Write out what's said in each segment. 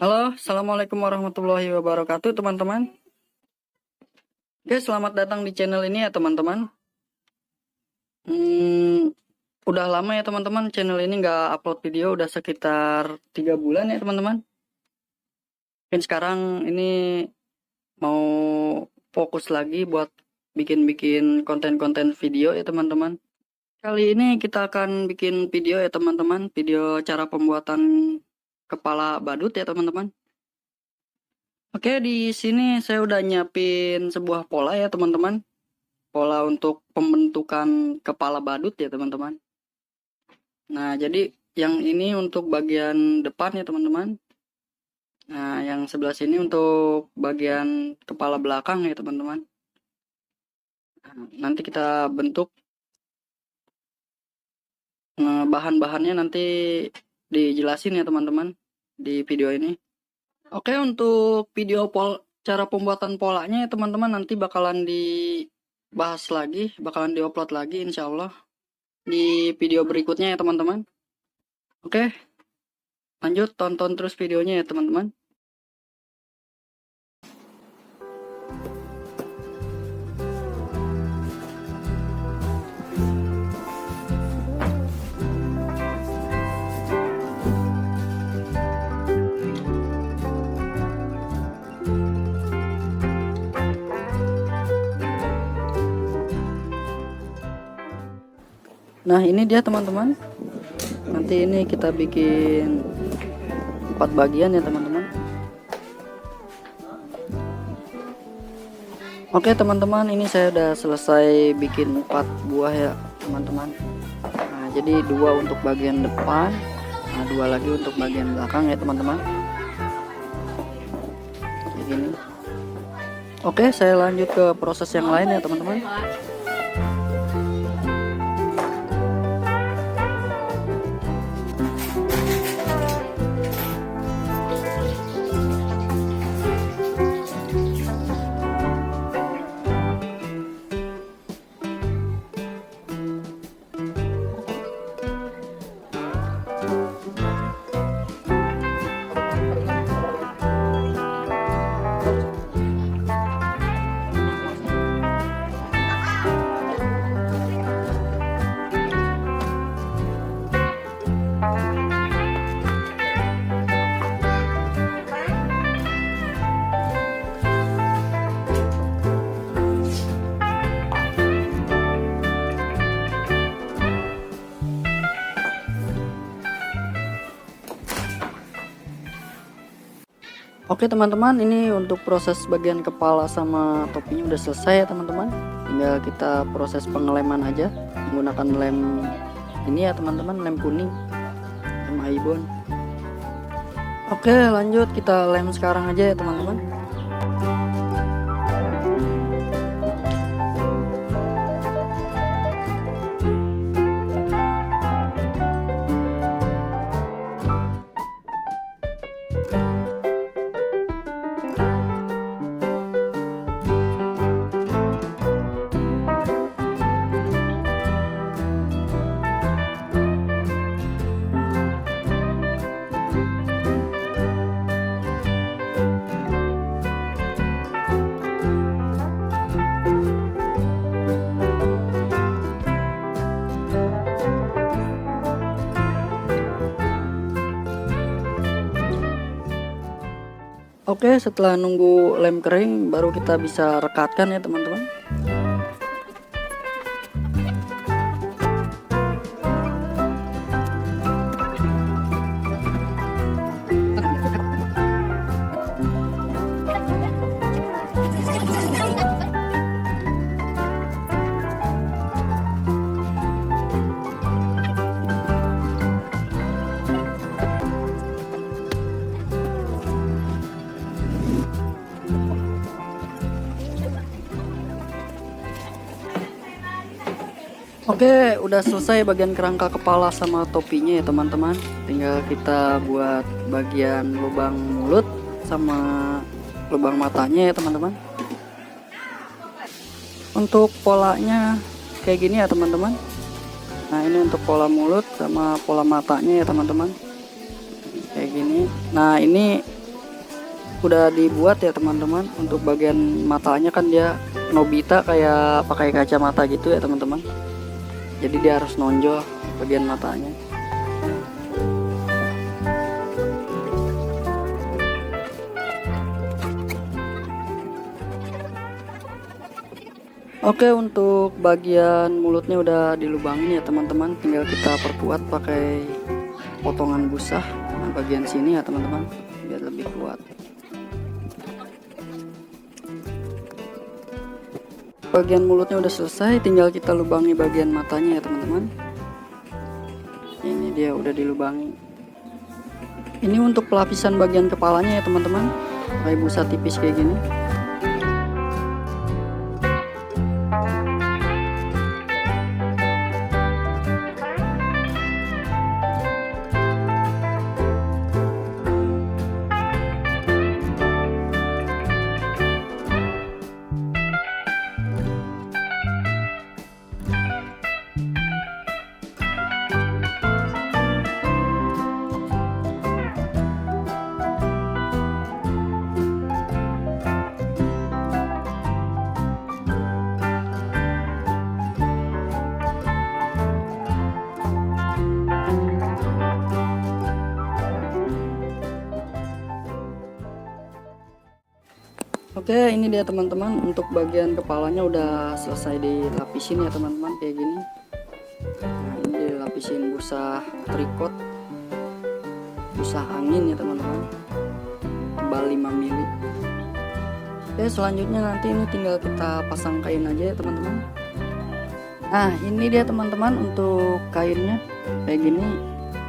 Halo, assalamualaikum warahmatullahi wabarakatuh, teman-teman. Oke, selamat datang di channel ini ya, teman-teman. Udah lama ya, teman-teman. Channel ini nggak upload video, udah sekitar 3 bulan ya, teman-teman. Mungkin sekarang ini mau fokus lagi buat bikin-bikin konten-konten video ya, teman-teman. Kali ini kita akan bikin video ya, teman-teman. Video cara pembuatan kepala badut ya, teman-teman. Oke, di sini saya udah nyiapin sebuah pola ya, teman-teman. Pola untuk pembentukan kepala badut ya, teman-teman. Nah, jadi yang ini untuk bagian depan ya, teman-teman. Nah, yang sebelah sini untuk bagian kepala belakang ya, teman-teman. Nah, nanti kita bentuk. Nah, bahan-bahannya nanti dijelasin ya, teman-teman, di video ini. Oke, untuk video cara pembuatan polanya ya, teman-teman, nanti bakalan dibahas lagi, bakalan diupload lagi insya Allah di video berikutnya ya, teman-teman. Oke, lanjut tonton terus videonya ya, teman-teman. Nah, ini dia, teman-teman. Nanti ini kita bikin 4 bagian ya, teman-teman. Oke, teman-teman, ini saya udah selesai bikin 4 buah ya, teman-teman. Nah, jadi 2 untuk bagian depan, nah 2 lagi untuk bagian belakang ya, teman-teman. Kayak gini. Oke, saya lanjut ke proses yang lain ya, teman-teman. Oke, teman-teman, ini untuk proses bagian kepala sama topinya udah selesai ya, teman-teman. Tinggal kita proses pengeleman aja menggunakan lem ini ya, teman-teman, lem kuning, lem Aibon. Oke, lanjut kita lem sekarang aja ya, teman-teman. Oke, setelah nunggu lem kering baru kita bisa rekatkan ya, teman-teman. Oke, udah selesai bagian kerangka kepala sama topinya ya, teman-teman. Tinggal kita buat bagian lubang mulut sama lubang matanya ya, teman-teman. Untuk polanya kayak gini ya, teman-teman. Nah, ini untuk pola mulut sama pola matanya ya, teman-teman. Kayak gini. Nah, ini udah dibuat ya teman-teman. Untuk bagian matanya kan dia Nobita kayak pakai kacamata gitu ya teman-teman. Jadi dia harus nonjol bagian matanya. Oke, untuk bagian mulutnya udah dilubangin ya teman-teman, tinggal kita perkuat pakai potongan busa. Nah, bagian sini ya teman-teman, biar lebih kuat. Bagian mulutnya udah selesai, tinggal kita lubangi bagian matanya ya teman-teman. Ini dia udah dilubangi. Ini untuk pelapisan bagian kepalanya ya teman-teman, pakai busa tipis kayak gini. Oke, ini dia teman-teman, untuk bagian kepalanya udah selesai dilapisin ya teman-teman, kayak gini. Nah, ini dilapisin busa tricot, busa angin ya teman-teman, tebal 5 mili. Oke, selanjutnya nanti ini tinggal kita pasang kain aja ya teman-teman. Nah, ini dia teman-teman untuk kainnya kayak gini.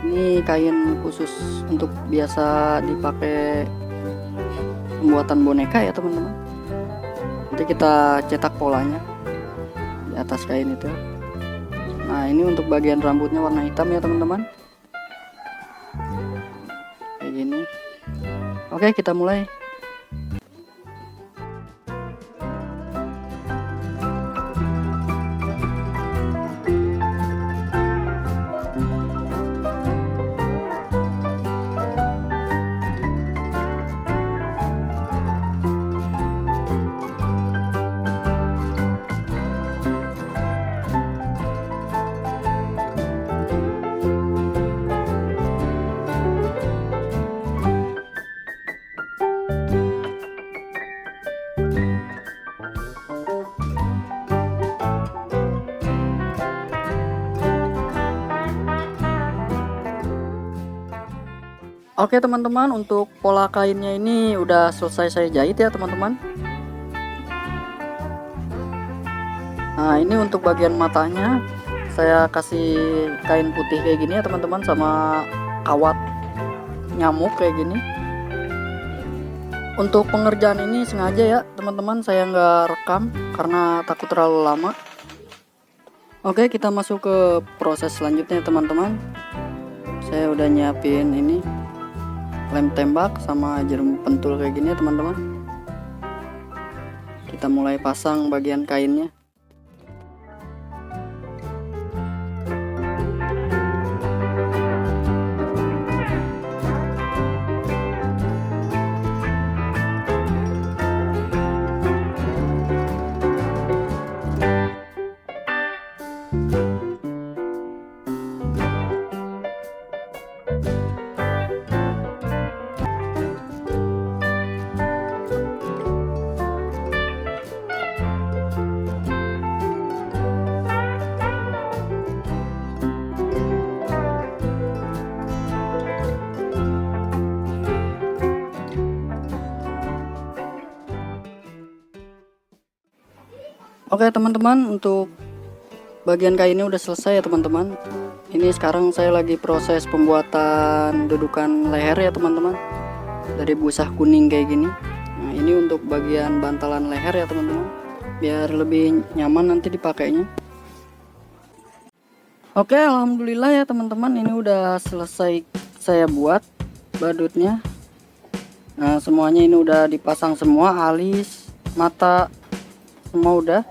Ini kain khusus untuk biasa dipakai pembuatan boneka ya teman-teman. Nanti kita cetak polanya di atas kain itu. Nah, ini untuk bagian rambutnya warna hitam ya teman-teman, kayak gini. Oke, kita mulai. Oke teman-teman, untuk pola kainnya ini udah selesai saya jahit ya teman-teman. Nah, ini untuk bagian matanya saya kasih kain putih kayak gini ya teman-teman, sama kawat nyamuk kayak gini. Untuk pengerjaan ini sengaja ya teman-teman, saya nggak rekam karena takut terlalu lama. Oke, kita masuk ke proses selanjutnya teman-teman. Saya udah nyiapin ini lem tembak sama jarum pentul kayak gini ya teman-teman. Kita mulai pasang bagian kainnya. Oke teman-teman, untuk bagian kainnya udah selesai ya teman-teman. Ini sekarang saya lagi proses pembuatan dudukan leher ya teman-teman, dari busa kuning kayak gini. Nah, ini untuk bagian bantalan leher ya teman-teman, biar lebih nyaman nanti dipakainya. Oke, alhamdulillah ya teman-teman, ini udah selesai saya buat badutnya. Nah, semuanya ini udah dipasang semua, alis, mata, semua udah.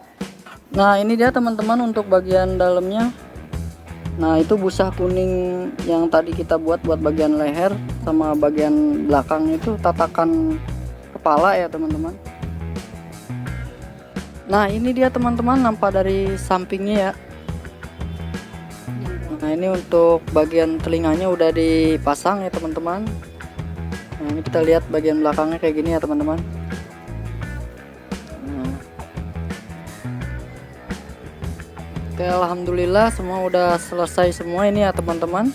Nah, ini dia teman-teman untuk bagian dalamnya. Nah, itu busa kuning yang tadi kita buat bagian leher sama bagian belakang itu tatakan kepala ya teman-teman. Nah ini dia teman-teman, nampak dari sampingnya ya. Nah ini untuk bagian telinganya udah dipasang ya teman-teman. Nah ini kita lihat bagian belakangnya kayak gini ya teman-teman. Nah. Oke, alhamdulillah semua udah selesai semua ini ya teman-teman.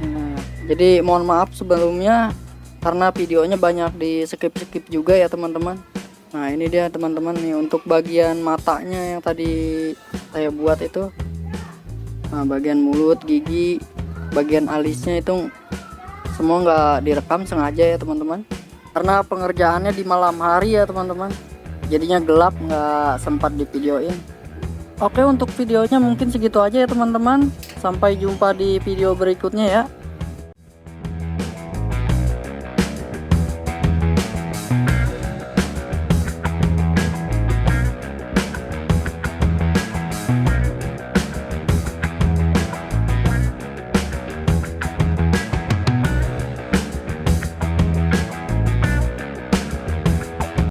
Nah, jadi mohon maaf sebelumnya karena videonya banyak di skip juga ya teman-teman. Nah ini dia teman-teman nih untuk bagian matanya yang tadi saya buat itu. Nah bagian mulut, gigi, bagian alisnya itu semua nggak direkam sengaja ya teman-teman, karena pengerjaannya di malam hari ya teman-teman, jadinya gelap, nggak sempat di videoin. Oke, untuk videonya mungkin segitu aja ya teman-teman, sampai jumpa di video berikutnya ya.